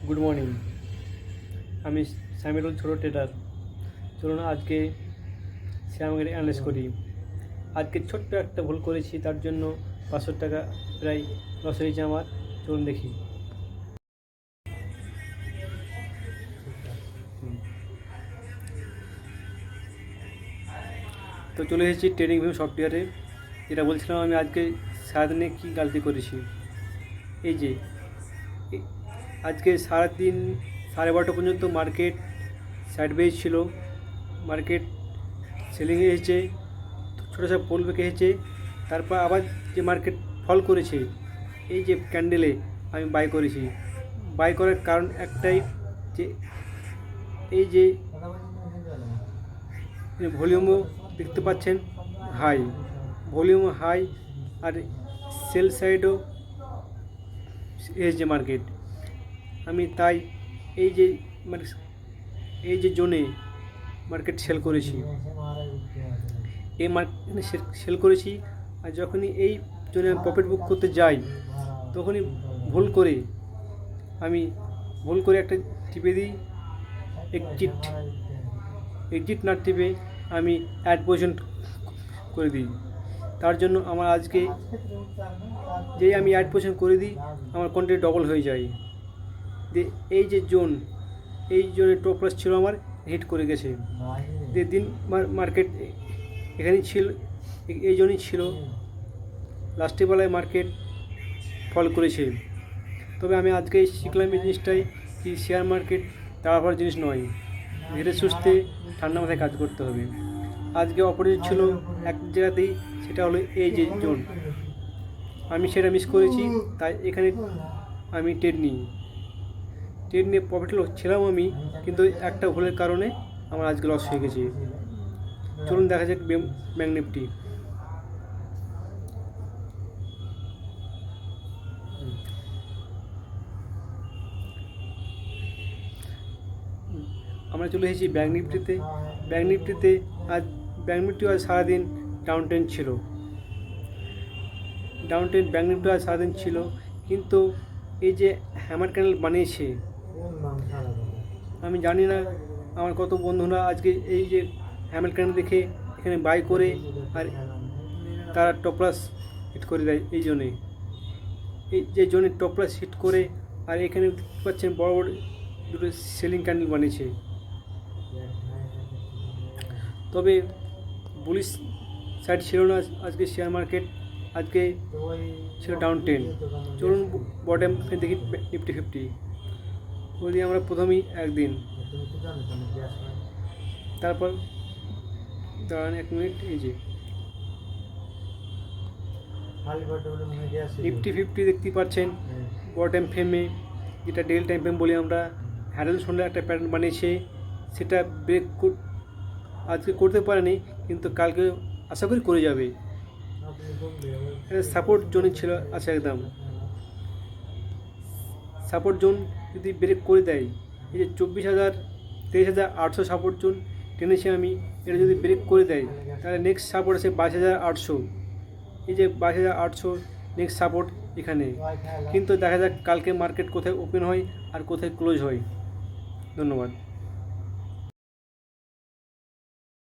Good morning. আমি সামিরুল ছোটো tedder. চলুন আজকে শেয়ার মার্কেট অ্যানালাইজ করি। আজকে ছোট্ট একটা ভুল করেছি, তার জন্য 500 টাকা প্রায় লস হয়েছে আমার। চলুন দেখি। তো চলে এসেছি ট্রেডিং ভিউ সফটওয়্যারে। যেটা বলছিলাম, আমি আজকে সারাদিনে কী গালতি করেছি। এই যে আজকে সারাদিন 12:30 পর্যন্ত মার্কেট সাইডওয়েজ ছিল। মার্কেট সেলিংয়ে এসেছে, ছোটো ছোটো পোল ব্রেক এসেছে, তারপর আবার যে মার্কেট ফল করেছে, এই যে ক্যান্ডেলে আমি বাই করেছি। বাই করার কারণ একটাই, যে এই যে ভলিউমও দেখতে পাচ্ছেন হাই, ভলিউম হাই, আর সেল সাইডও এসেছে মার্কেট। আমি তাই এই যে মানে এই যে জোনে মার্কেট সেল করেছি, এই মার্কেট সেল করেছি। আর যখনই এই জন্য প্রফিট বুক করতে যাই, তখনই ভুল করে একটা টিপে দিই এক্সিট না টিপে আমি অ্যাড পজিশন করে দিই। তার জন্য আমার আজকে যেই আমি অ্যাড পজিশন করে দিই, আমার কোয়ান্টিটি ডবল হয়ে যায়। এই যে এই জোনে টপ লস ছিল আমার, হিট করে গেছে। দিন মার্কেট এখানেই ছিল, এই জন্যই ছিল। লাস্টের বেলায় মার্কেট ফল করেছে। তবে আমি আজকে শিখলাম এই জিনিসটাই, কি শেয়ার মার্কেট তাড়াহুড়োর জিনিস নয়, ধীরে সুস্থে ঠান্ডা মাথায় কাজ করতে হবে। আজকে অপোজিট ছিল এক জায়গাতেই, সেটা হলো এই যে জোন। আমি সেটা মিস করেছি, তাই এখানে আমি ট্রেড নিয়ে প্রফিট ছিলাম আমি, কিন্তু একটা ভুলের কারণে আমার আজকে লস হয়ে গেছে। চলুন দেখা যাক ব্যাঙ্ক নিফটি। আমরা চলে এসেছি ব্যাঙ্ক নিফটিতে। ব্যাঙ্ক নিফটিও আজ সারাদিন ডাউন ট্রেন্ড ছিল। ব্যাঙ্ক নিফটি আজ সারাদিন ছিল, কিন্তু এই যে হ্যামার ক্যান্ডেল বানিয়েছে, আমি জানি না আমার কত বন্ধুরা আজকে এই যে হ্যামার ক্যান্ডেল দেখে এখানে বাই করে, আর তারা টপলাস হিট করে দেয়। এই যে জোনে টপলাস হিট করে, আর এখানে দেখতে পাচ্ছেন বড় বড় দুটো সেলিং ক্যান্ডেল বানিয়েছে। তবে বুলিশ সাইড ছিল না আজকে শেয়ার মার্কেট, আজকে ছিল ডাউন ট্রেন্ড। চলুন বটম দেখি নিফটি 50। বলি আমরা প্রথমেই একদিন, তারপর দাঁড়ান 1 মিনিট। এই যে নিফটি 50 দেখতে পাচ্ছেন বটম ফ্রেমে, যেটা ডেল টাইম ফ্রেম বলি আমরা, হ্যান্ডেল শোল্ডার একটা প্যাটার্ন বানিয়েছে। সেটা ব্রেক আজকে করতে পারেনি, কিন্তু কালকে আশা করি করে যাবে। সাপোর্ট জোনে ছিল আছে একদম। সাপোর্ট জোন যদি ব্রেক করে দেয়, এই যে 23,800 সাপোর্ট জোন টেনেছি আমি, এটা যদি ব্রেক করে দেয়, তাহলে নেক্সট সাপোর্ট আছে 22,800। এই যে 22,800 নেক্সট সাপোর্ট এখানে। কিন্তু দেখা যাক কালকে মার্কেট কোথায় ওপেন হয় আর কোথায় ক্লোজ হয়। ধন্যবাদ।